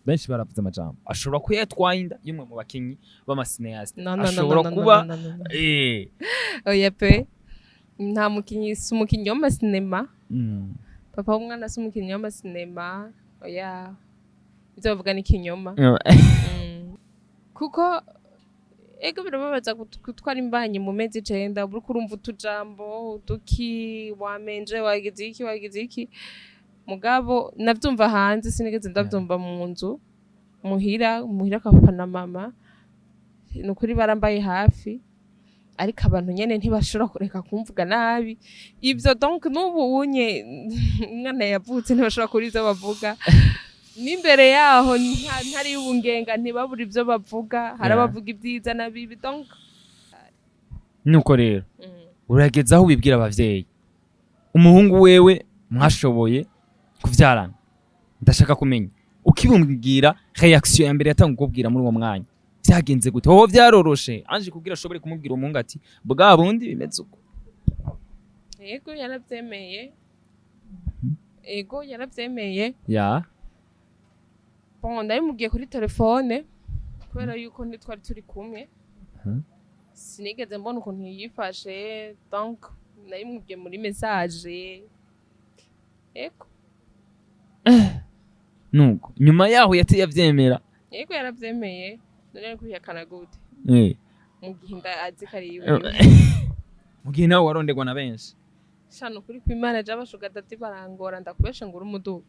benshi baravuze amajambo ashobora kuyatwaye inda yumwe mu bakinyi b'amasineaste ashobora kuba oya pe nta mukinyi si umukinyi w'amasinema papa w'umwana si umukinyi w'amasinema oya ibyo bavuga ni ikinyoma kuko ego birababaza gutwara imbanyi mu mezi 9 buriko urumva utujambo uduki wamenje wagize iki mugabo navyumva hanze sinigeze ndavyumva mu nzu muhira papa na mama nukuri barambaye hafi ariko abantu nyene ntibashobora kureka kumvuga nabi ivyo donc nubu unye mwana yavutse ntibashobora kuri ivyo bavuga n'imbere yaho ntari ubungenga ntibabura ivyo bavuga harabavuga ibyiza na bibi donc nuko rero urageza aho ubibwira abavyeyi umuhungu wewe mwashoboye kuvyarana ndashaka kumenya ukibumbwira reaction ya mbere yatanga kubwira muri uwo mwanya byagenze gute ho vyaroroshe anje kugira ashobore kumubwira umuhungu ati bwa bundi bimeze uko ego yaravyemeye ya bon ndabimubwiye kuri telefone kubera yuko ntitwari turi kumwe sinigeze mbona ukuntu yifashe donc ndabimubwiye muri message ego nuko nyuma yaho yati yavyemera ego yaravyemeye none kuyakana gute mu gihe ndazi kari yiwe mu gihe nawe warondegwa na benshi shano kuri kwimana jabashuga dati barangora ndakubesha ngo urumudu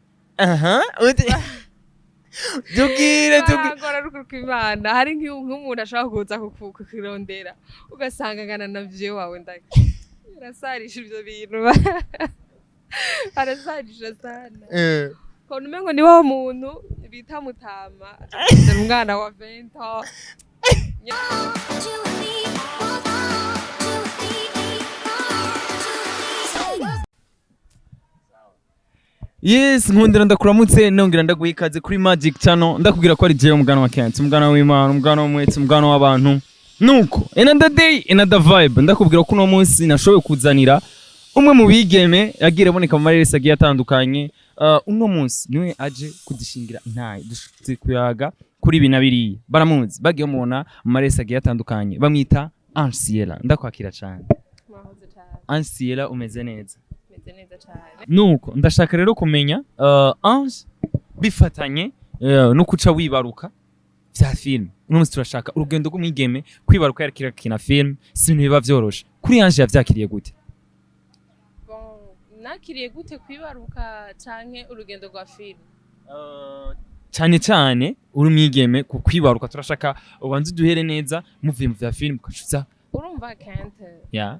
Dugire barangora ruko kwimana hari nk'umuntu ashaka kuza kukirondera ugasanga ngana na vyo wawe ndaki irasarisha ivyo bintu arasarisha sana kono mengo ni wa muntu bita mutama umwana wa 20 Yes, nkundira ndakuramutse nongera ndaguha ikaze kuri Magic Channel ndakubwira ko ari jewe umugano wa Kent umugano w'Imana umugano w'umwete umugano w'abantu nuko another day another vibe ndakubwira ko uno munsi nashoboye kuzanira umwe mu bigeme yagira boneka mu mareresi agiye atandukanye uno munsi niwe aje kudishingira intaye dushitse kuyaga kuri binabiri baramuzi bagiye mubona mu mareresi agiye atandukanye bamwita ANGE CIELLA ndakwakira cyane ANGE CIELLA umeze neza nuko ndashaka rero kumenya ANGE bifatanye no kuca wibaruka vya film uno munsi turashaka urugendo rw'umwigeme kwibaruka yarikira kina film sintu biba vyoroshe kuri ANGE yavyakiriye gute nakiriye gute kwibaruka canke urugendo rwa film cyane uri umwigeme ku kwibaruka turashaka ubanze duhere neza muvuye mu vya film ukashuza urumva Kent ya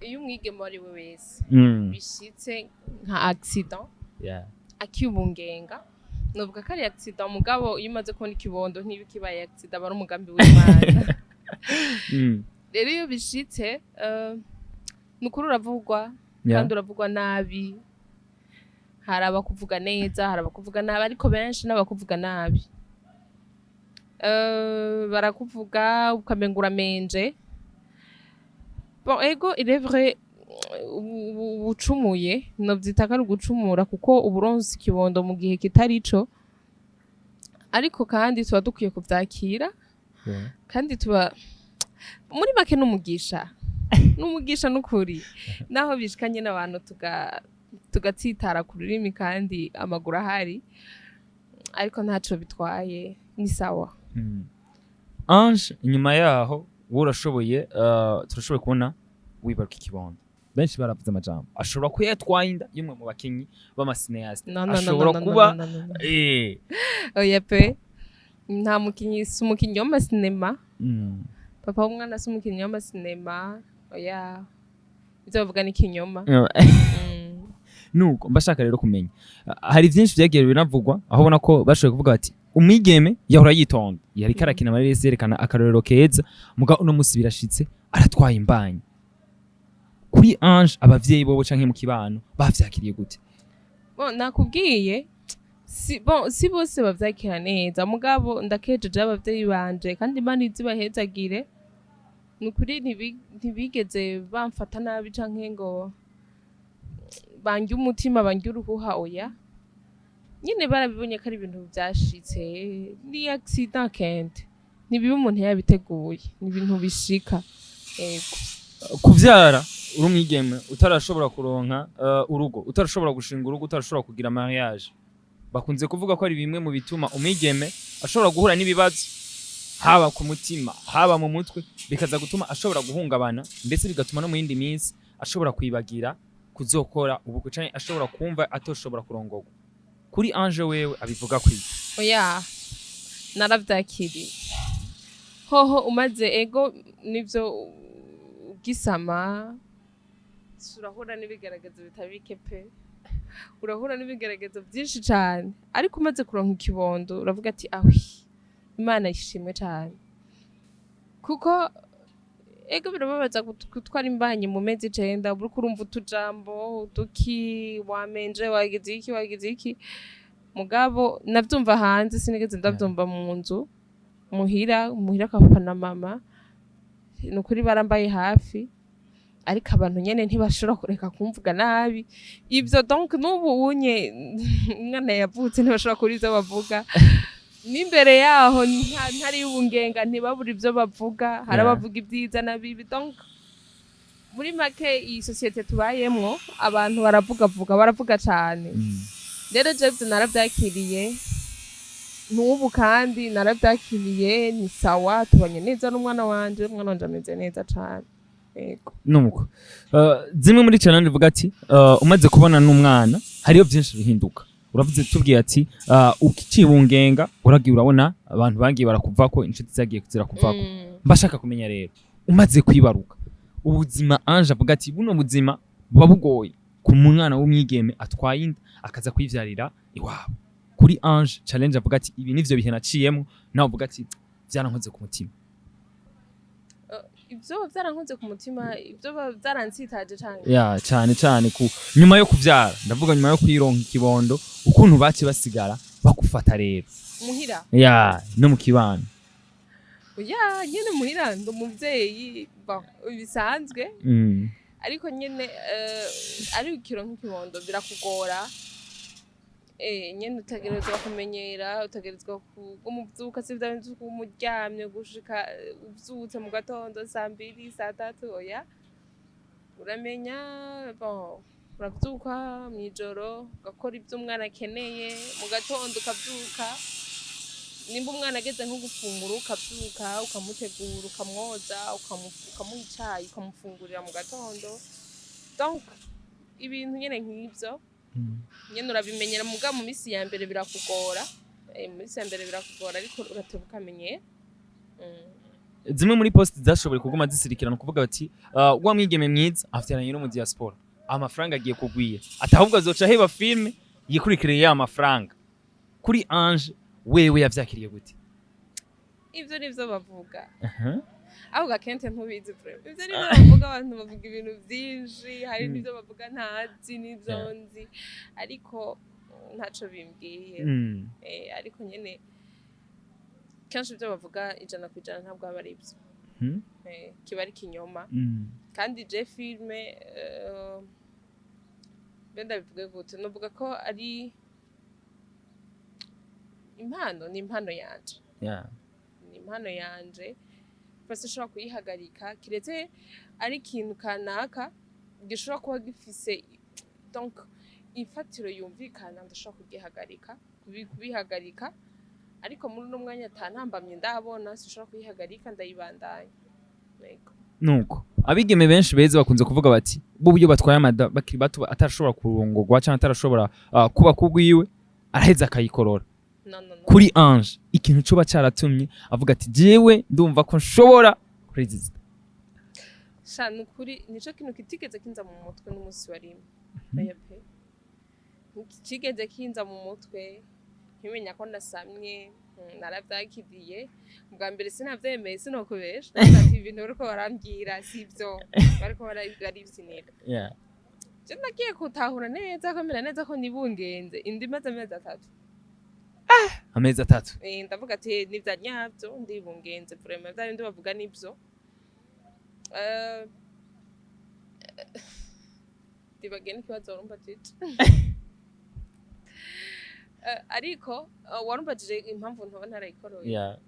iyo umwigeme ari we wese bishitse nka accident akibungenga novuga ko ari accident mugabo iyo umaze kubona ikibondo ntibikibaye accident aba ari umugambi w'Imana rero iyo bishitse nukuri uravugwa kandi uravugwa nabi hari abakuvuga neza hari abakuvuga nabi ariko benshi n'abakuvuga nabi barakuvuga ukamengura menje bon ego il est vrai ucumuye novyita ko ari gucumura kuko uburonsi kibondo mu gihe kitarico ariko kandi tuba dukwiye kuvyakira kandi tuba muri make n'umugisha n'ukuri naho bishikanye n'abantu tugatsitara ku rurimi kandi amaguru ahari ariko ntaco bitwaye ni sawa ANGE inyuma yaho urashoboye turashoboye kubona wibaruka ikibondo benshi baravuze amajambo ashobora kuyatwaye inda yumwe mu bakinyi b'amasineaste ashobora kuba oya pe nta mukinyi si umukinyi w'amasinema papa w'umwana si umukinyi w'amasinema oya ibyo bavuga ni ikinyoma nuko mbashaka rero kumenya hari byinshi byagiye binavugwa aho ubona ko bashoboye kuvuga ati umwigeme yahora yitonda yari karakina amareresi yerekana akarorero keza muga uno munsi birashitse aratwaye imbanyi kuri ANGE abavyeyi bobo canke mu kibano bavyakiriye gute bon nakubwiye si bose bavyakira neza mugabo ndakejeje abavyeyi banje kandi Imana izibahezagire nukuri ntibigeze bamfata nabi canke ngo bangi umutima bangi uruhuha oya nyine barabibonye ko ari ibintu byashitse ni accident kende ni bibi umuntu yabiteguye ni ibintu bishika yego kuvyara uri umwigeme utarashobora kuronka urugo utarashobora gushinga urugo utarashobora kugira mariage bakunze kuvuga ko ari bimwe mu bituma umwigeme ashobora guhura n'ibibazo haba ku mutima haba mu mutwe bikaza gutuma ashobora guhungabana ndetse bigatuma no mu yindi minsi ashobora kwibagira kuzokora ubukwe canke ashobora kumva atoshobora kurongorwa kuri Ange wewe abivuga kwiki oya naravyakiriye hoho umaze ego nivyo gisama urahura n'ibigaragazo bitabike pe urahura n'ibigaragazo byinshi cyane ariko umaze kuronka ikibondo uravuga ati awi Imana ishimwe cyane kuko ego birababaza gutwara imbanyi mu mezi 9 uri kurumva utujambo utuki wamenje wagize iki mugabo navyumva hanze sinigeze ndavyumva mu nzu muhira kwa papa na mama nukuri barambaye hafi ariko abantu nyene ntibashobora kureka kumvuga nabi ivyo donc nubu unye umwana yavutse ntibashobora kuri ivyo bavuga n'imbere yaho ntari ubungenga ntibabura ivyo bavuga hari abavuga ibyiza na bibi donc muri make iyi societe tubayemwo abantu baravuga cyane rero je naravyakiriye nubu kandi naravyakiriye ni sawa tubanye neza n'umwana wanje ameze neza cyane yego nuko zimwe muri channel ivuga ati umaze kubona n'umwana hariyo byinshi bihinduka uravuze tubwiye ati ukicibungenga uragiye urabona abantu bangiye barakuvako inshuti zagiye zirakuvako mbashaka kumenya rero umaze kwibaruka ubuzima Ange avuga ati buno buzima buba bugoye ku mwana w'umwigeme atwaye inda akaza kwivyarira iwabo kuri Ange challenge avuga ati ibi nivyo bihe naciyemo nawe uvuga ati byarankoze ku mutima ibyo byarankoze ku mutima ibyo byaransitaje cyane ku nyuma yo kuvyara ndavuga nyuma yo kwironka ikibondo ukuntu baci basigara bakufata rero muhira no mu kibano nyene muhira ndo muvyeyi bisanzwe ariko nyene ari ukironka ikibondo birakugora nyene utagerezwa kumenyera utagerezwa kumuvyuka sivyo bintu kumuryamye gushika uvyutse mu gatondo 2:00 3:00 oya uramenya uravyuka mwijoro ugakora ibyo umwana akeneye mu gatondo ukavyuka nimba umwana ageze nko gufungura ukavyuka ukamutegura ukamwoza ukamuha icayi ukamufungurira mu gatondo donc ibintu nyene nk'ivyo nyene urabimenyera muga mu misi ya mbere birakugora ariko uratebuka amenye zimwe muri post zashoboye kuguma zisirikirana kuvuga bati wa mwigeme mwiza afiteranye no mu Diaspora amafaranga agiye kugwiye atahubwo azoca heba filme yikurikiriye ya mafaranga kuri Ange wewe yavyakiriye gute ivyo nivyo bavuga aho gakente ntubizi prebe ivyo nivyo bavuga abantu bavuga ibintu byinshi hari nivyo bavuga ntazi nivyo nzi ariko ntaco bimbwiye ariko nyene kenshi ivyo bavuga 100% ntabwo aba ari ivyo kiba ari kinyoma kandi je filme benda bivuga gute novuga ko ari ni impano yanje ni impano yanje bose ushobora kuyihagarika kiretse ari ikintu kanaka gishobora kuba gifise donc ifatiro yumvikana ndashobora kubihagarika ariko muri uno mwanya atantambamye ndabona sishobora kuyihagarika ndayibandanya nuko abigeme benshi beza bakunze kuvuga bati bo buryo batwaye amada bakiri bato atarashobora kurongorwa cyangwa atarashobora kuba kugwiwe araheza akayikorora kuri Ange ikintu cyo bacaratumye avuga ati jewe ndumva ko nshobora resist shana kuri nico kintu kitigeze kinza mu mutwe n'umunsi warimwe bayape kigeze kinza mu mutwe nkimenya ko ndasamye naravyakiriye bwa mbere sinavyemeye sinokubesha ati ibintu bariko barambwira sivyo bariko barivsinira je nagiye kutahura neza kamera neza ko nibungenze indi maze amezi 3 ndavuga ati nivya nyavyo ndibungenze vraiment bya bindi bavuga nivyo ndibagene kibazo urumva tete ariko warumbajije impamvu ntoba ntarayikoroye yeah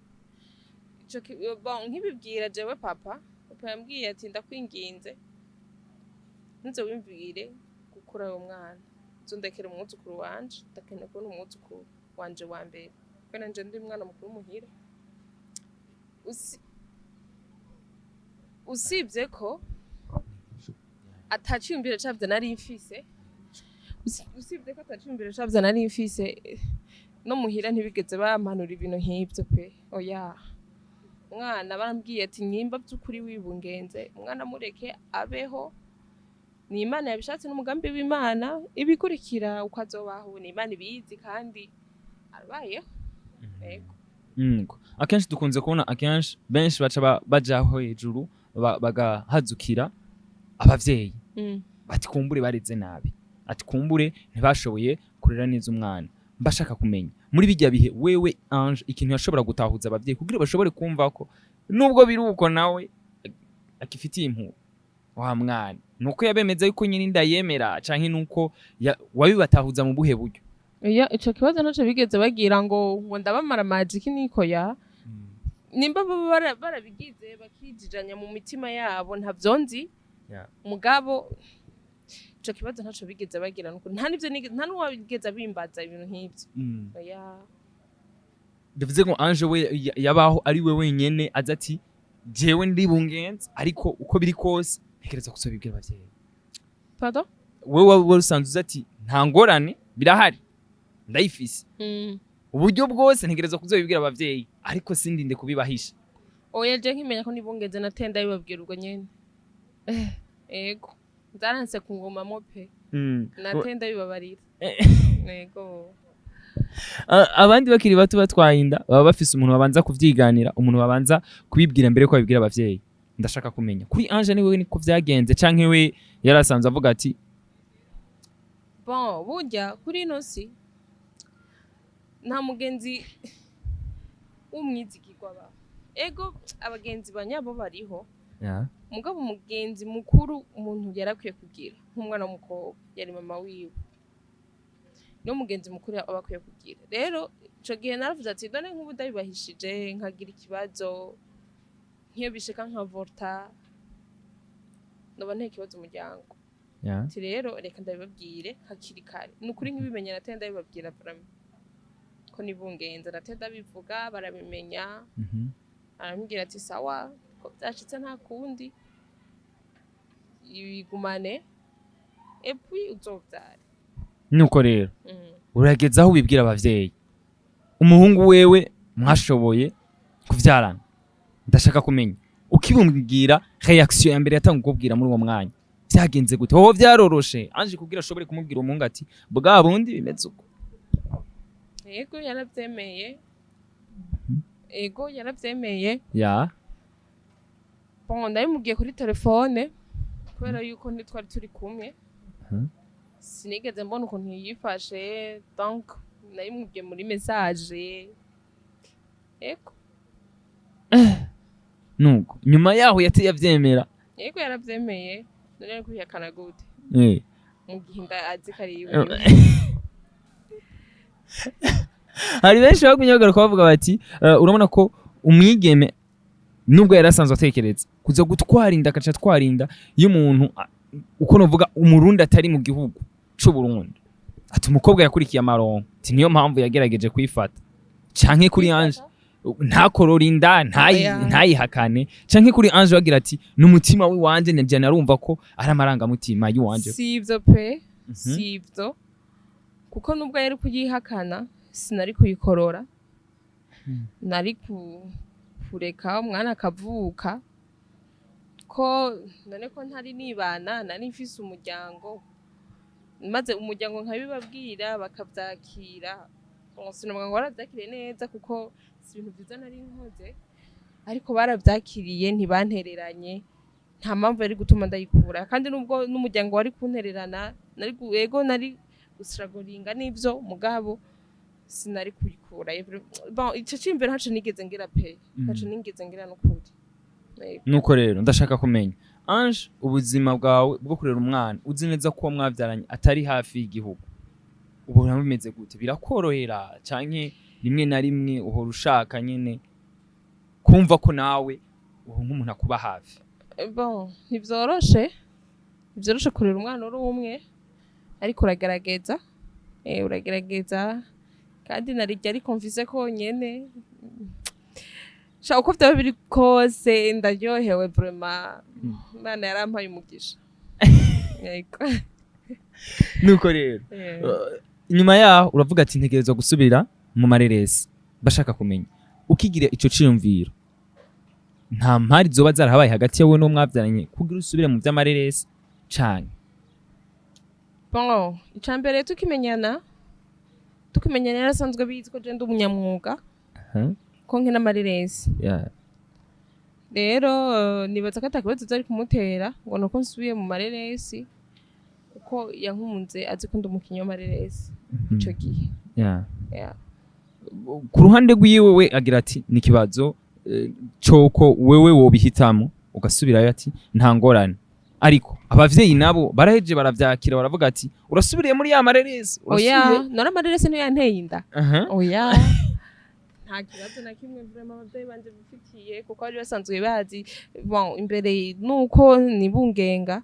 nkibibwira jewe papa yambwiye ati ndakwinginze ntuze wimvire gukura uwo mwana nzundekera umwuzukuru wanje ndakeneye kubona umwuzukuru wanje wa mbere kuko nanje ndi umwana mukuru muhira usibye ko atacimbira cabyo nari mfise usibye ko atacimbira cabyo nari mfise no muhira ntibigeze bampanura ibintu nk'ibyo pe oya umwana barambwiye ati nyimba by'ukuri wibungenze umwana mureke abeho ni Imana yabishatse n'umugambi w'Imana ibikurikira uko azobaho ni Imana ibizi kandi arabayeho yego akenshi dukunze kubona akenshi benshi baca bajaho hejuru bagahazukira abavyeyi bati kumbure bareze nabi ati kumbure ntibashoboye kurera neza umwana mbashaka kumenya muri bijya bihe wewe Ange ikintu yashobora gutahuza abavyeyi kugira bashobore kumva ko nubwo biruko nawe akifitiye impuhwe wa mwana nuko yabemeza yuko nyine ndayemera canke nuko wabibatahuza mu buhe buryo iya ico kibazo naco bigeze bagira ngo ndabamara magic niko ya nimba barabigize bakijijanya mu mitima yabo ntavyonzi mugabo ico kibazo ntaco bigeze bagira nuko nta nivyo nta nuwabigeze bimbaza ibintu nk'ivyo oya bivuze ngo Ange we yabaho ari we wenyene aza ati jewe ndi bungenze ariko uko biri kose ntekereza kusobibwira abavyeyi pardon wewe usanzwe ati nta ngorane birahari ndayifise uburyo bwose ntekereza kuzobibwira abavyeyi ariko sindinde kubibahisha oya je nkimenya ko nibungenze natenda bibabwira ubwo nyene ego ndaranse kungoma mope natenda bibabarira ego abandi bakiri bato batwaye inda baba bafise umuntu babanza kuvyiganira umuntu babanza kubibwira mbere ko babibwira abavyeyi ndashaka kumenya kuri Ange ni wewe niko vyagenze canke we yarasanzwe avuga ati bon burya kuri ino si nta mugenzi w'umwizigirwa ba ego abagenzi banyabo bariho mugabo umugenzi mukuru umuntu yarakwiye kugira nk'umwana w'umukobwa yari mama wiwe no mugenzi mukuru aba akwiye kugira rero ico gihe naravuze ati done nk'ubu ndabibahishije nkagira ikibazo nk'iyo bishika nka volta noba nta kibazo umuryango ati rero reka ndabibabwire hakiri kare nukuri nk'ibimenya natenda ndabibabwira vraiment ko nibungenze natenda bivuga barabimenya arambwira ati sawa ko byashitse nta kundi ibigumane epui uzovyara nuko rero urageza aho ubibwira abavyeyi umuhungu wewe mwashoboye kuvyarana ndashaka kumenya ukibumubwira reaction ya mbere yatanga kubwira muri uwo mwanya byagenze gute ho vyaroroshe Ange kugira ashobore kumubwira umuhungu ati bwa bundi bimeze uko yego yaravyemeye ego yaravyemeye ya bon ndabimubwiye kuri telefone kubera yuko ntitwari turi kumwe sinigeze mbona ukuntu yifashe donc nabimubwiye muri message ego nuko nyuma yaho yati yavyemera yego yaravyemeye none kwihakana gute mu gihe ndazi kari yiwe hari benshi bagunyagara kuvuga bati urabona ko umwigeme nubwo yarasanzwe atekereza kuza gutwara inda akaca twarinda iyo umuntu uko novuga umurundi atari mu gihugu c'u Burundi ati umukobwa yakurikiye amaronko ati niyo mpamvu yagerageje kwifata canke kuri Ange ntakorora inda ntayihakane canke kuri Ange wagira ati n'umutima wiwanje nje narumva ko ari amaranga mutima yiwanje sivyo pe sivyo kuko nubwo yari kuyihakana sinari kuyikorora nari kureka umwana akavuka ko none ko ntari nibana nari mfise umuryango maze umuryango nkabibabwira bakavyakira sinumva ngo baravyakiriye neza kuko si ibintu vyiza nari nkoze ariko baravyakiriye ntibantereranye nta mpamvu yari gutuma ndayikura kandi nubwo n'umuryango wari kuntererana nari ego nari gusiragoringa n'ivyo mugabo sinari kuyikura bon ico cimbere ntaco nigeze ngira pe ntaco nigeze ngira n'ukuri nuko rero ndashaka kumenya Ange ubuzima bwawe bwo kurera umwana uzi neza ko mwavyaranye atari hafi y'igihugu ubona bimeze gute birakorohera canke rimwe na rimwe uhora ushaka nyene kumva ko nawe uwo nk'umuntu akuba hafi bon ntivyoroshe kurera umwana uri umwe ariko uragerageza uragerageza kandi narirya ariko mvise ko nyene sha uko vyaba biri kose ndaryohewe vraiment Imana yarampaye umugisha yego nuko rero inyuma yaho uravuga ati ntegerezwa gusubira mu mareresi bashaka kumenya ukigira ico ciyumviro nta mpari zoba zarahabaye hagati yawe no mwavyaranye kugira usubire mu vy'amareresi cane bon icambere tukimenyana yarasanzwe bizi ko je ndi umunyamwuga ko nkina amareresi rero nibaza ko atakibazo zari kumutera ngo nuko nsubiye mu mareresi kuko yankunze azi ko ndi umukinyi w'amareresi ico gihe ku ruhande rw'iwe we agira ati ni ikibazo coko wewe wobihitamo ugasubirayo ati nta ngorane ariko abavyeyi nabo baraheje baravyakira baravuga ati urasubiriye muri ya mareresi oya nora amareresi niyo yanteye inda oya nta kibazo na kimwe vraiment abavyeyi banje bifitiye kuko bari basanzwe bazi bon imbere nuko nibungenga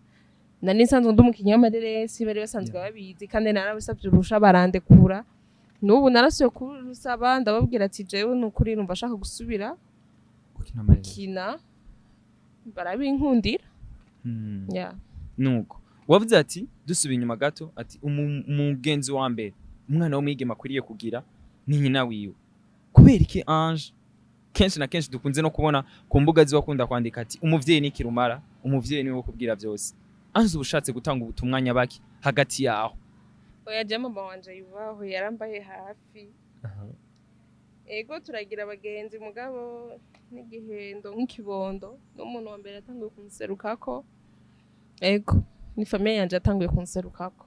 nani nsanzwe ndi umukinyi w'amareresi bari basanzwe babizi kandi narabasavye urusha barandekura n'ubu narasuye kurusaba ndababwira ati jewe nukuri numva ashaka gusubira gukina barabinkundira nuko wavuze ati dusubiye inyuma gato ati umugenzi wa mbere umwana w'umwigeme akwiriye kugira ni nyina wiwe kubera iki Ange kenshi na kenshi dukunze no kubona ku mbuga zibakunda kwandika ati umuvyeyi ni kirumara umuvyeyi niwe wo kubwira byose Ange ubushatse gutanga ubutumwa nyabaki hagati yaho oya je mama wanje yubaho yarambaye hafi ego turagira abagenzi mugabo n'igihendo nk'ikibondo n'umuntu wa mbere yatanguye kunserukako ego ni famille yanje yatanguye kunserukako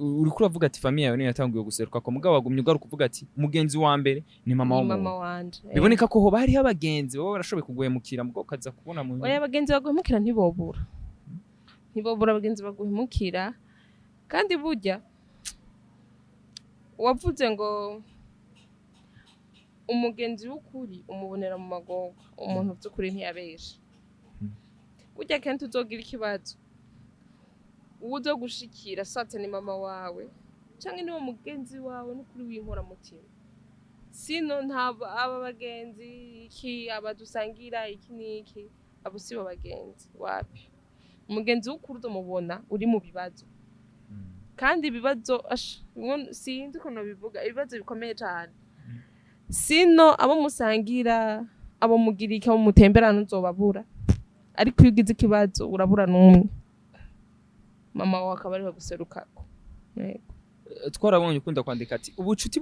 uriko uravuga ati famille yawe niyo yatanguye guserukako mugabo wagumye ugaruka uvuga ati umugenzi wa mbere ni mama wanje biboneka ko hoba hariho abagenzi bo barashoboye kuguhemukira mugabo kaza kubona mu oya abagenzi baguhemukira ntibobura abagenzi baguhemukira kandi burya wavuze ngo umugenzi w'ukuri umubonera mu magogo umuntu by'ukuri ntiyabesha burya kenshi uzogira ikibazo uwo uzo gushikira satse ni mama wawe canke niwo mugenzi wawe n'ukuri w'inkora mutima sino aba bagenzi iki abadusangira iki niki abo sibo bagenzi wapi umugenzi w'ukuri uzomubona uri mu bibazo kandi ibibazo sinzi ukuntu bivuga ibibazo bikomeye cyane sino abo musangira abo mugirika abo mutemberana uzobabura ariko iyo ugize ikibazo urabura n'umwe mama wawe akaba ari we guserukako twarabonye ukunda kwandika ati ubucuti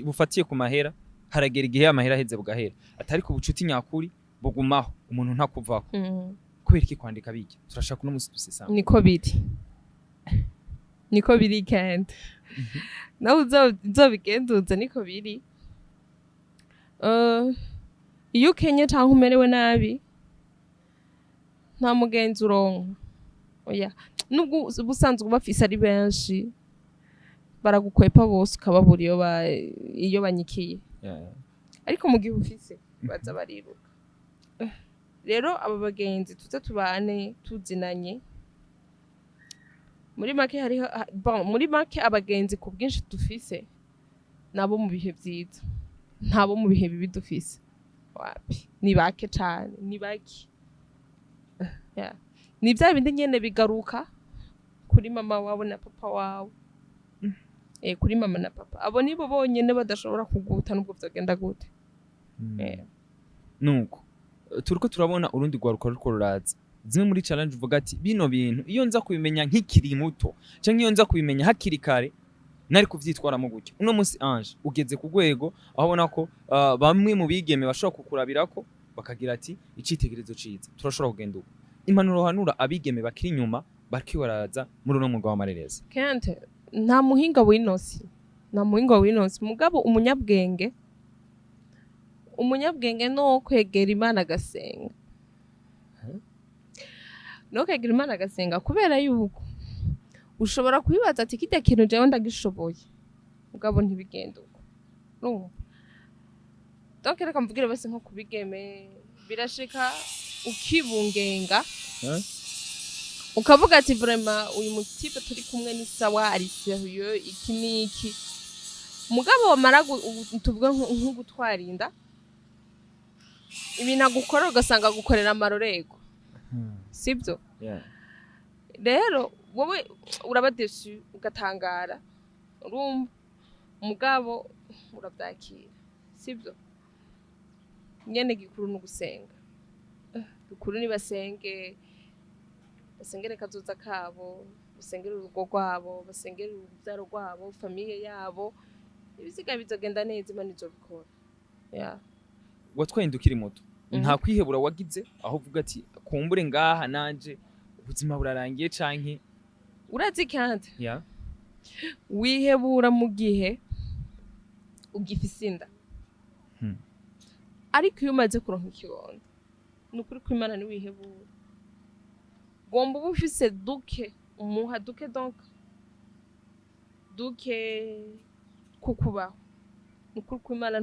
bufatiye ku mahera haragera igihe amahera aheze bugahera atari ku bucuti nyakuri bugumaho umuntu ntakuvaho kubera iki kwandika bijya turashaka no musi dusesanga niko biri kandi nawe uzobigenduza niko biri iyo ukenye cyangwa umerewe nabi nta mugenzi uronka oya nubwo ubusanzwe bafise ari benshi baragukwepa bose ukababura iyo banyikiye ariko mu gihe ufise baza bariruka rero aba bagenzi tuze tubane tuzinanye muri make abagenzi ku bwinshi dufise nabo mu bihe byiza ntabo mu bihe bibi dufise wapi ni bake cyane ni bake ni bya bindi nyene bigaruka kuri mama wawe na papa wawe kuri mama na papa abo nibo bonyene badashobora kuguta nubwo vyagenda gute nuko turiko turabona urundi rwaruka ruriko ruraza zimwe muri challenge uvuga ati bino bintu iyo nza kubimenya nk'ikiri muto canke iyo nza kubimenya hakiri kare nari kuvyitwaramo gutyo uno munsi Ange ugeze ku rwego aho ubona ko bamwe mu bigeme bashobora kukurabirako bakagira ati icitegerezo ciza turashobora kugenda uko impanuro hanura abigeme bakiri inyuma barkiwaraza muri uno mwuga w'amareresi kente nta muhinga w'inosi mugabo umunyabwenge no kwegera Imana agasenga kubera yuko ushobora kubibaza ati kirya kintu jewe ndagishoboye mugabo ntibigenda uko urumva donc reka mvugire bose nko kubigeme birashika ukibungenga ukavuga ati vraiment uyu mutipe turi kumwe ni sawa ari sérieux iki niki mugabo wamara tuvuga nko gutwarinda ibintu agukora ugasanga gukorera amarorego sibyo rero wowe uraba déçu ugatangara urumva mugabo urabyakira sibyo nyene gikuru no gusenga gikuru ni basengere kazoza kabo basengere urugo rwabo basengere urubyaro rwabo famiye yabo ibisiga bizogenda neza imana izobikora watwaye indukiri moto nta kwihebura wagize aho uvuga ati kumbure ngaha nanje ubuzima burarangiye canke urazi kandi wihebura mu gihe ugifise inda ariko iyo umaze kuronka ikibondo nukuri ko imana niwihebura gomba uba ufise duke umuha duke donc duke kukubaho nukuri ko imana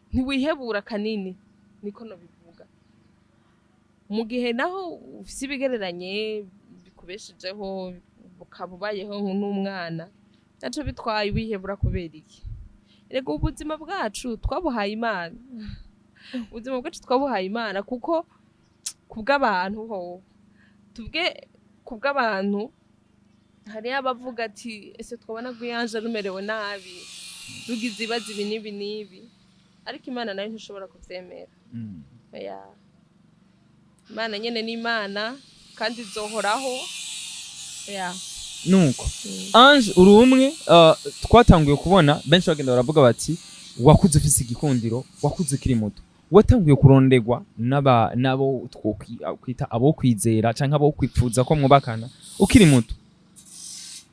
ntiwihebura kanini niko nobivuga mu gihe naho ufise ibigereranye bikubeshejeho ukaba ubayeho n'umwana naco bitwaye wihebura kubera iki rego ubuzima bwacu twabuhaye imana ubuzima bwacu twabuhaye imana kuko kubw'abantu ho tubwe kubw'abantu hari abavuga ati ese twabona guyanje rumerewe nabi rugize ibazi ibi nibi nibi ariko imana nayo ntishobora kuvyemera imana nyene ni imana kandi izohoraho nuko Ange uri umwe twatanguye kubona benshi bagenda baravuga bati wakuze ufise igikundiro wakuze kiri muto watanguye kurondegwa nabo kwita abo kwizera canke abo kwipfuza ko mwubakana ukiri muto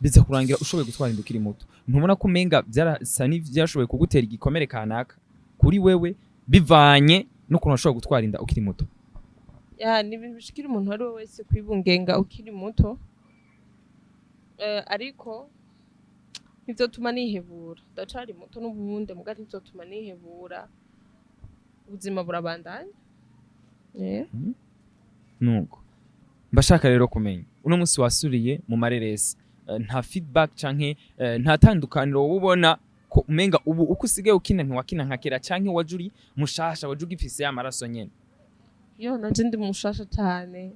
biza kurangira ushoboye gutwara inda ukiri muto ntubona ko umenga byarasa n'ivyashoboye kugutera igikomere kanaka kuri wewe bivanye no kuntu ushobora gutwara inda ukiri muto ni ibintu bishikira umuntu ari wese kwibungenga ukiri muto ariko bizotuma nihebura ndacari muto n'ubundi mugati bizotuma nihebura ubuzima burabandanya nuko mbashaka rero kumenya uno munsi wasuriye mu mareresi nta feedback canke nta tandukaniro ubona ko umenga ubu uko usigaye ukina ntiwakina nka kera canke wajuri mushasha wajuga ifise y'amaraso nyene nanje ndi mushasha cyane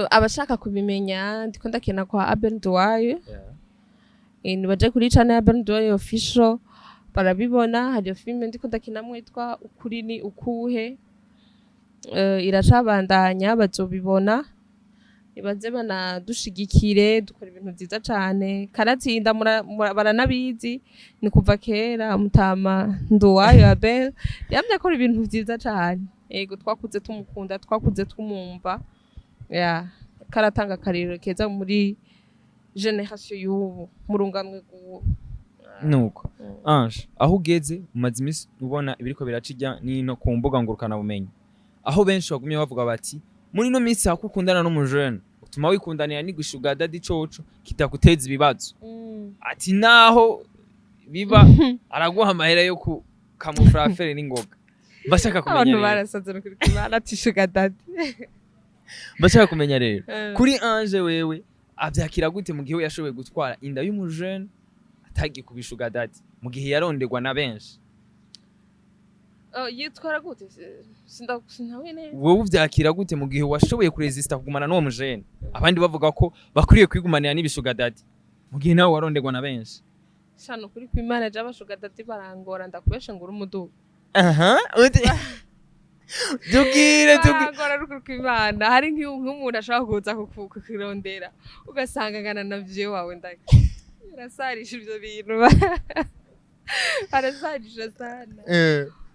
abashaka kubimenya ndiko ndakina kwa Abenduwayo baje kuri channel ya Abenduwayo official barabibona hari filme ndiko ndakinamwe yitwa ukuri ni ukuhe iracabandanya bazobibona ibaze banadushigikire dukora ibintu byiza cyane karatsinda baranabizi ni kuva kera mutama Nduwayo Abel yamye akora ibintu byiza cyane yego twakuze tumukunda twakuze tumumva karatanga akariro keza muri generation y'ubu murunganwe guwo nuko Ange aho ugeze umaze imisi ubona ibiriko biracijya nino ku mbuga ngurukana bumenyi aho benshi bagumye bavuga bati muri no misi hakukundana n'umujene utuma wikundanira n'igushuga dadi coco kitakuteza ibibazo ati naho biba araguha amahera yo ku kamufrafere n'ingoga bashaka kumenya abantu barasaze no kuri kimana tishuga dadi bashaka kumenya rero kuri Ange wewe abyakira gute mu gihe yashoboye gutwara inda y'umujene atagiye kubishuga dadi mu gihe yarondegwa na benshi yitwara gute sindawe neza wowe uvyakira gute mu gihe washoboye kuresista kugumana n'uwo mujene abandi bavuga ko bakuriye kwigumanira n'ibishuga dadi mu gihe nawe warondegwa na benshi shano kuri kwimana j'abashuga dadi barangora ndakubeshe ngo urumuduga Dugire barangora rukuri kwimana hari nk'umuntu ashaka kuza kukirondera ugasanga ngana na vyo wawe ndaki rasarisha ivyo bintu arasarisha sana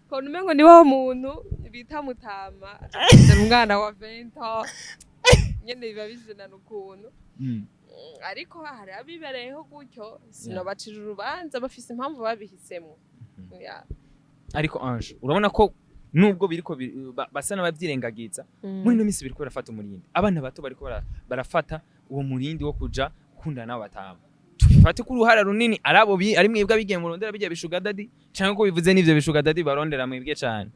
kono umengo ni wa muntu bita mutama umwana wa 20 nyene biba bizinana ukuntu ariko hari abibereyeho gutyo sinabacira urubanza bafise impamvu babihisemo ariko Ange urabona ko nubwo biriko basa n'abavyirengagiza muri no misi biriko barafata umurindi abana bato bariko barafata uwo murindi wo kuja gukundana n'abo batama tufate ko uruhara runini arabo ari mwebwe abigiye murondera bijya bishuga dadi canke ko bivuze n'ivyo bishuga dadi barondera mwebwe cane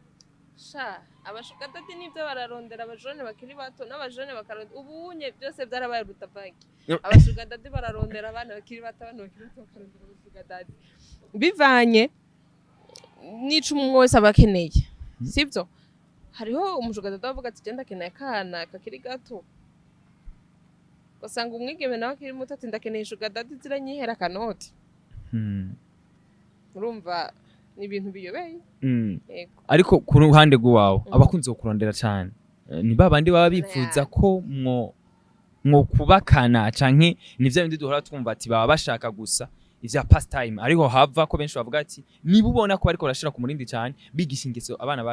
sha abashuga dadi nivyo bararondera abajone bakiri bato n'abajone bakarondera ubunye byose byarabaye rutavagi abashuga dadi bararondera abana bakiri bato abantu bakiri bato bakarondera abashuga dadi bivanye n'ico umwe wese abakeneye sivyo hariho umushuga dadi avuga ati genda keneye kana kakiri gato basanga umwigeme nawe akiri muto ati ndakeneye shuga dadi ziranyihera kanoti urumva ni ibintu biyobeye ariko ku ruhande rw'uwawe abakunze kurondera cyane ni babandi baba bifuza ko mwo kubakana canke nivyo bindi duhora twumva ati baba bashaka gusa ivya pastime ariho hava ko benshi bavuga ati niba ubona ko ariko rashira ku murindi cyane bigisha ingeso abana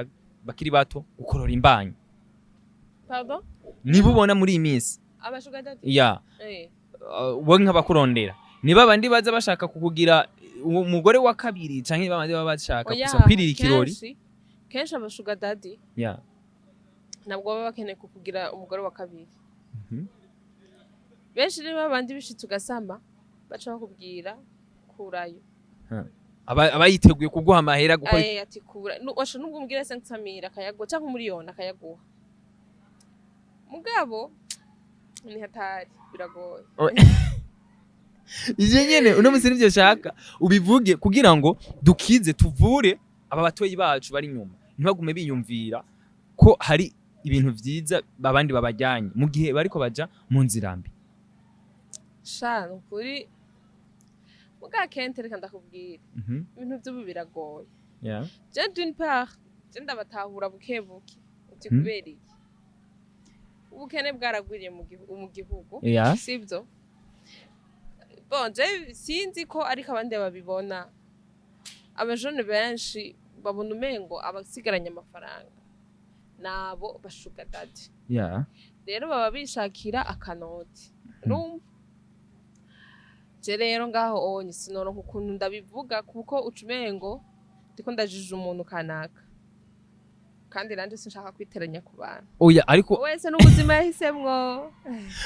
bakiri bato gukorora imbanyi pardon niba ubona muri iyi minsi abashuga dadi wowe nk'abakurondera niba abandi baza bashaka kukugira umugore wa kabiri canke babandi baba bashaka gusa kwirira ikirori kenshi abashuga dadi ntabwo baba bakeneye kukugira umugore wa kabiri benshi niba abandi bishitse ugasama baca bakubwira kurayo aba yiteguye kuguha amahera gukora ati kura washa nubwo umbwira 500 akayaguha cyangwa umuriyoni akayaguha mugabo ni hatari biragoye jenyene uno musi nivyo shaka ubivuge kugira ngo dukize tuvure aba batoyi bacu bari nyuma ntibagume biyumvira ko hari ibintu vyiza babandi babajyanye mu gihe bariko baja mu nzirambi sha nukuri muga kente reka ndakubwira ibintu byo biragoye je d'une part je ndabatahura bukebuke uti kubera iki ubukene bwaragwiriye mu gihugu sivyo bon je sinzi ko ariko abandi babibona abajone benshi babona umengo abasigaranye amafaranga nabo bashuga dadi rero baba bishakira akanoti je rero ngaho onye sinoronka ukuntu ndabivuga kuko ucumengo ndiko ndajije umuntu kanaka kandi nanje sinshaka kwiteranya ku bantu oya ariko wese n'ubuzima yahisemwo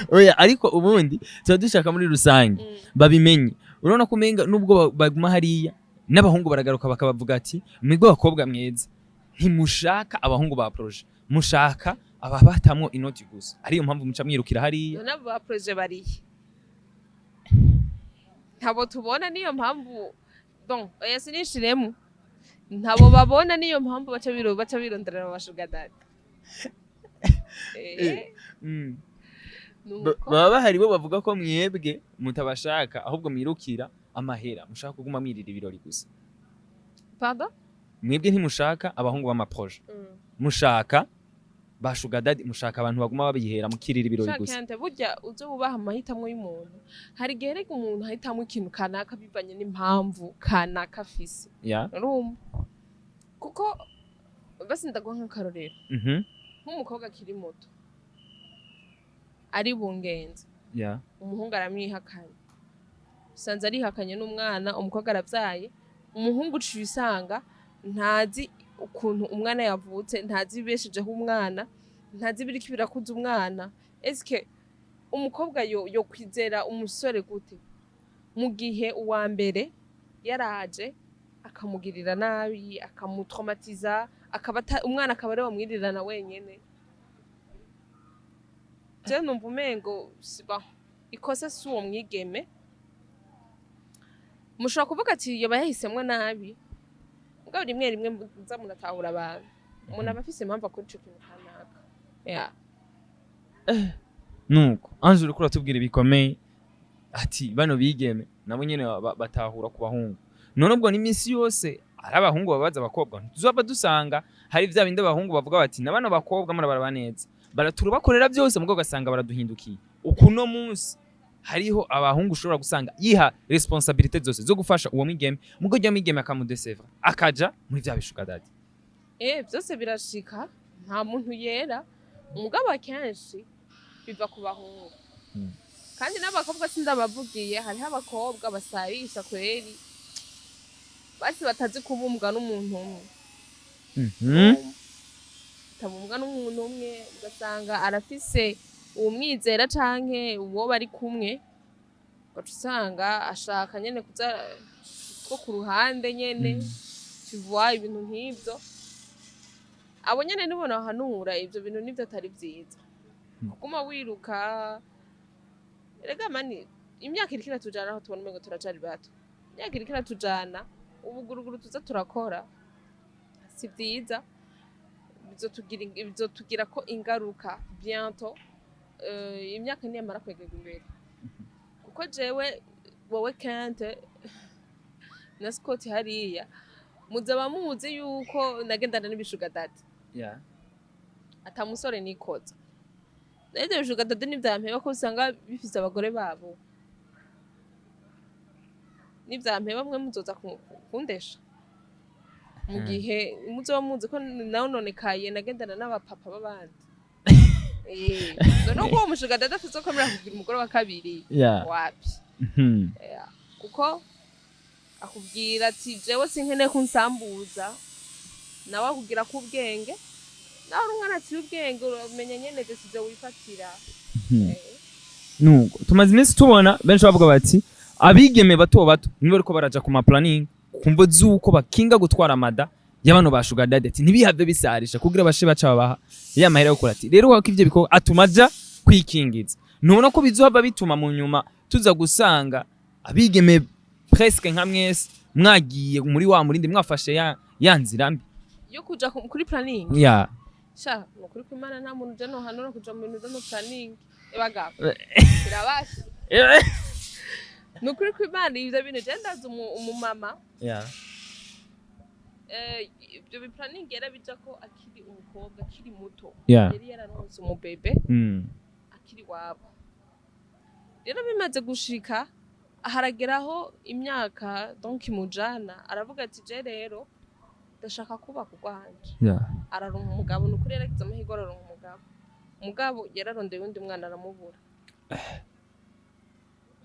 oya ariko ubundi tuba dushaka muri rusange babimenye urabona ko umenga nubwo baguma hariya n'abahungu baragaruka bakabavuga ati mwebwe bakobwa mweza ntimushaka abahungu ba proje mushaka ababatamwo inoti gusa ariyo mpamvu muca mwirukira hariya nabo ba proje bariye ntabo tubona niyo mpamvu bon oya sinishiremo ntabo babona niyo mpamvu baca bironderera abashuga dadi baba bahari bo bavuga ko mwebwe mutabashaka ahubwo mwirukira amahera mushaka kuguma mwirira ibirori gusa pardon mwebwe ntimushaka abahungu b'amaproje mushaka bashuga dadi mushaka abantu baguma babihera mukirira ibirori gusa shakante burya uzo bubaha amahitamwe y'umuntu hari gihe reka umuntu ahitamwe ikintu kanaka bivanye n'impamvu kanaka afise urumva kuko basi ndagwa nk'akarorero nk'umukobwa akiri muto ari bungenze umuhungu aramwihakanye usanze arihakanye n'umwana umukobwa aravyaye umuhungu uciye usanga ntazi ukuntu umwana yavutse ntazi ibeshejeho umwana ntazi biriko birakuza umwana eske umukobwa yo kwizera umusore gute mu gihe uwa mbere yaraje akamugirira nabi akamutraumatiza umwana akaba ari wamwirirana wenyene je numva umengo ikosa si uwo mwigeme mushobora kuvuga ati yoba yahisemwe nabi mugabo rimwe rimwe muza munatahura abantu umuntu aba afise impamvu akora ico kintu kanaka nuko Ange uriko uratubwira ibikomeye ati bano bigeme nabo nyene batahura ku bahungu none ubwo n'iminsi yose ari abahungu babaza abakobwa tuzaba dusanga hari vya bindi abahungu bavuga bati na bano bakobwa murabaraba neza baraturubakorera byose mugo gasanga baraduhindukiye ukuno munsi hariho abahungu ushobora gusanga yiha responsabilité zose zo gufasha uwo mwigeme mugo jya mwigeme akamudeseva akaja muri vya bishuka dadi byose birashika nta muntu yera umugabo akenshi biva ku bahungu kandi n'abakobwa sindabavugiye hariho abakobwa basabisha kweri basi batazi kubumbwa n'umuntu umwe tabumbwa n'umuntu umwe ugasanga arafise umwizera canke uwo bari kumwe ugaca usanga ashaka nyene kuza two ku ruhande nyene tuvuga ibintu nk'ivyo abo nyene nibo nahanura ivyo bintu nivyo atari vyiza kuguma wiruka erega mani imyaka iriko iratujana aho tubona umengo turacari bato imyaka iriko iratujana ubuguruguru tuza turakora si vyiza bizotugira ko ingaruka bientôt imyaka niyamara kwegera imbere kuko jewe wowe Kante na Scott hariya muzaba muzi yuko nagendana n'ibishuga dadi ata musore nikoza rero ibishuga dadi nivyampeba ko usanga bifise abagore babo nivyampeba mwe muzoza kundesha mu gihe muzoba muzi ko nawononekaye nagendana n'abapapa b'abandi no kuba umushuga dadi afise ko mura kugira umugore wa kabiri wapi kuko akubwira ati jewe sinkeneye kunsambuza nawe akubwira ko ubwenge nawe umwana ati ubwenge umenya nyene decision wifatira nuko tumaze iminsi tubona benshi bavuga bati abigeme bato bato nibo ariko baraja ku ma planning kumvo zuko bakinga gutwara amada y'abano bashuga dadi ati ntibihave bisarisha kugira bashe baca babaha ya mahera yo kurati rero wako ivyo biko atumaja kwikingiza nubona ko bizohava bituma mu nyuma tuza gusanga abigeme presque nka mwese mwagiye muri wa murindi mwafashe ya nzira mbi yo kuja kuri planning sha nukuri ko Imana nta muntu je no hanura kuja mu bintu byo planning ebagabo birabasha nukuri ko Imana ivyo bintu je ndazi umumama ibyo bi planning yara bija ko akiri umukobwa akiri muto yari yararonse umubebe akiri wabo rero bimaze gushika harageraho imyaka donc imujana aravuga ati je rero ndashaka kuba kugwanje araronka umugabo nukuri yaragize amahirwe araronka umugabo yararondeye undi mwana aramubura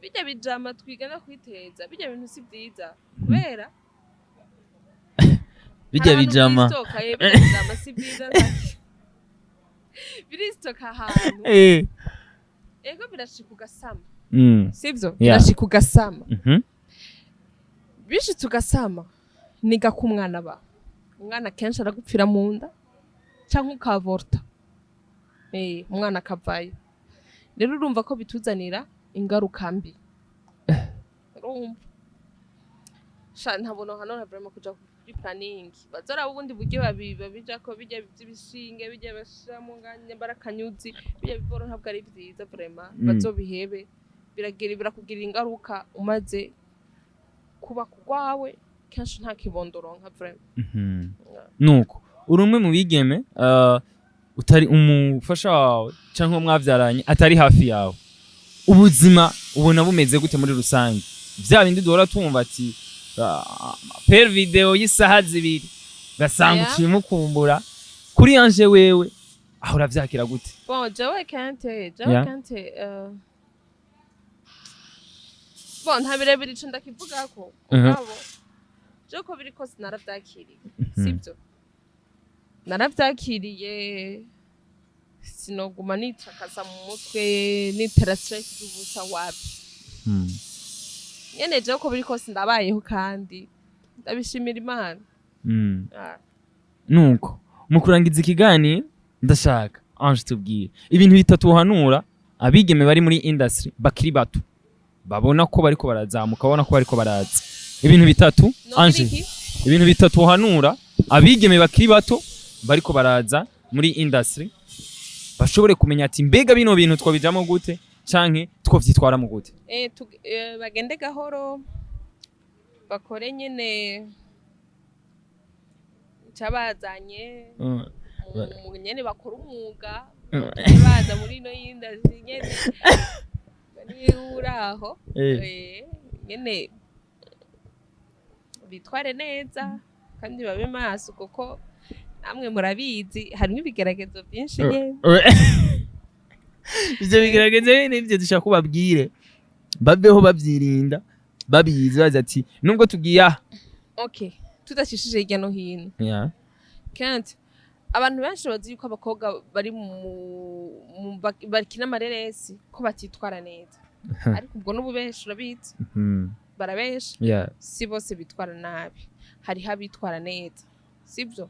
bijya bijama twigana kwiteza bijya bintu si byiza kubera bijya bijama si byiza biristoka ahantu ego birashika ugasama sivyo birashika ugasama bishitse ugasama niga ku mwana ba umwana kenshi aragupfira mu nda canke ukavorta umwana akavayo rero urumva ko bituzanira ingaruka mbi urumva sha ntabona hano na vraiment kuja kuri planning bazora ubundi buryo babija ko bijya by'ibishinge bijya bashamo nganye barakanyuzi bijya bivoro ntabwo ari byiza vraiment bazobihebe birakugira ingaruka umaze kuba kugwawe kenshi nta kibondoronka vraiment nuko urumwe mu bigeme utari umufasha wawe canke mwavyaranye atari hafi yawe ubuzima ubona bumeze gute muri rusange vya bindi duhora tumva ati per video y'isaha 2 gasanga ucimukumbura kuri Ange wewe aho uravyakira gute bon jewe Kante bon ntabirebire ico ndakivuga ko ubwabo je ko biri kose naravyakiriye sibyo naravyakiriye sinoguma nicakaza mu mutwe nitera stress dubusa wapi nyene je ko biri kose ndabayeho kandi ndabishimira Imana nuko mu kurangiza ikigani ndashaka Ange tubwire ibintu bitatu uhanura abigeme bari muri industry bakiri bato babona ko bariko barazamuka babona ko bariko baraza ibintu bitatu Ange ibintu bitatu uhanura abigeme bakiri bato bariko baraza muri industry bashobore kumenya ati mbega bino bintu twabijamo gute canke twovyitwara mu gute bagende gahoro bakore nyene cabazanye nyene bakora umwuga baza muri no industry nyene bari uraho nyene bitware neza kandi babe maso kuko namwe murabizi harimo ibigeragezo byinshi nyene ivyo bigeragezo n'ivyo dushaka kubabwire babeho babyirinda babizi bazi ati nubwo tugiye okay tudashishije hirya no hino kandi abantu benshi bazi yuko abakobwa bari bakina amareresi ko batitwara neza ariko ubwo n'ubu benshi urabizi barabesha si bose bitwara nabi hariho abitwara neza sibyo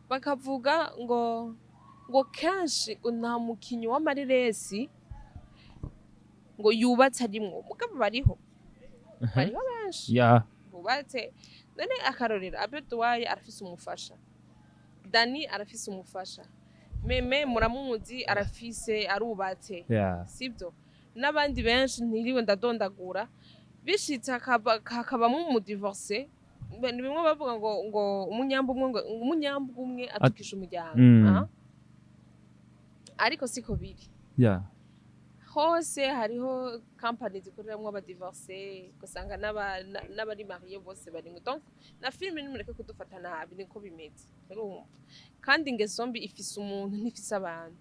bakavuga ngo kenshi nta mukinyi w'amareresi ngo yubatse arimwo mugabo bariho benshi bubatse none akarorero Abedouaye arafise umufasha Dani arafise umufasha Meme muramuzi arafise arubatse sibyo n'abandi benshi ntiriwe ndadondagura bishitse hakabamo umudivorce ni bimwe bavuga ngo umunyambu umwe atukisha umuryango ariko siko biri hose hariho company zikoreramwo abadivorce gusanga n'abari mariye bose barimwe donc na filime nimureke kudufata nabi niko bimeze urumva kandi ingeso mbi ifise umuntu ntifise abantu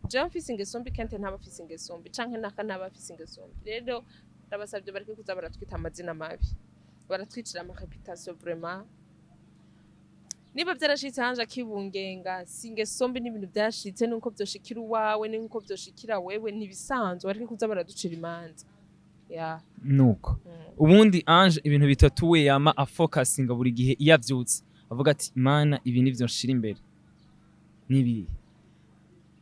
jewe mfise ingeso mbi kente ntaba afise ingeso mbi canke naka ntaba afise ingeso mbi rero ndabasabye bareke kuza baratwita amazina mabi baratwicira ama reputation vraiment niba byarashitse hanje akibungenga singeso mbi n'ibintu byashitse nuko byoshikira uwawe nuko byoshikira wewe nibisanzwe bareke kuza baraducira imanza nuko ubundi Ange ibintu bitatu we yama afocusinga buri gihe iyavyutse avuga ati mana ibi nivyo nshira imbere nibi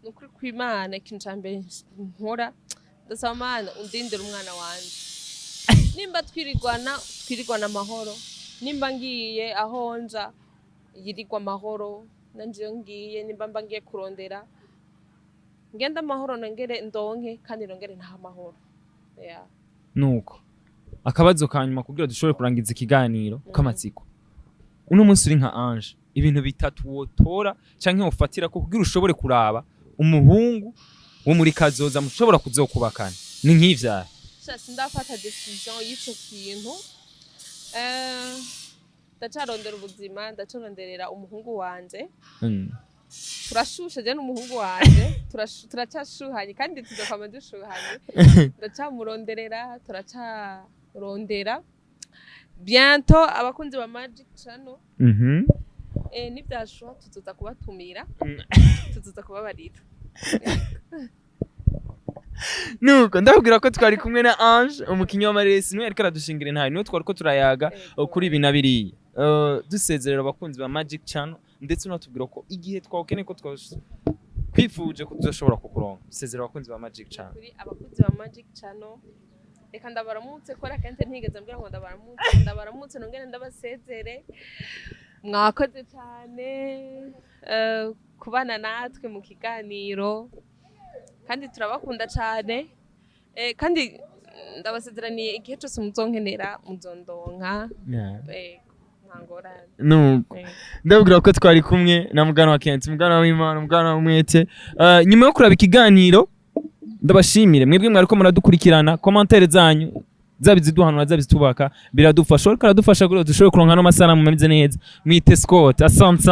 nukuri kw'Imana ikintu cambere nkora ndasaba Mana undindira umwana wanje nimba twirirwana amahoro nimba ngiye aho nja yirirwa amahoro nanje ngiye nimba ngiye kurondera ngenda amahoro nongere ndonke kandi nongere nta amahoro nuko akabazo kanyuma kugira dushobore kurangiza ikiganiro kamatsiko uno munsi uri nka Ange ibintu bitatu wotora canke wofatira ko kugira ushobore kuraba umuhungu wo muri kazoza mushobora kuzokubakana ni nk'ivyaha ndafata decision y'ico kintu ndacarondera ubuzima ndacaronderera umuhungu wanje turashushe je n'umuhungu wanje turacashuhanye kandi tuzokwama dushuhanye ndacamuronderera turacarondera bientôt abakunzi ba Magic Channel nibyashuha tuzoza kubatumira tuzoza kubabarira nuko ndakubwira ko twari kumwe na Ange umukinyi w'amaresi niwe ariko aradushingira intare niwe twari ko turayaga kuri ibi na biriya dusezerera abakunzi ba Magic Channel ndetse unatubwira ko igihe twakeneye ko twifuje ko tuzoshobora kukuronka dusezerera abakunzi ba Magic Channel kuri abakunzi ba Magic Channel reka ndabaramutse kora kente ntigeze mbwira ngo ndabaramutse nongere ndabasezere mwakoze cyane kubana natwe mu kiganiro kandi turabakunda cyane kandi ndabasezeraniye igihe cyose muzonkenera muzondonka nuko ndabwira ko twari kumwe na mugana wa Kenshi mugana w'Imana mugana w'umwete nyuma yo kuraba ikiganiro ndabashimire mwebwe mwariko muradukurikirana commentaire zanyu zabiziduhanura zabizitubaka biradufasha ariko aradufasha kugira dushobore kuronka no masana mu meze neza mwite Scott asante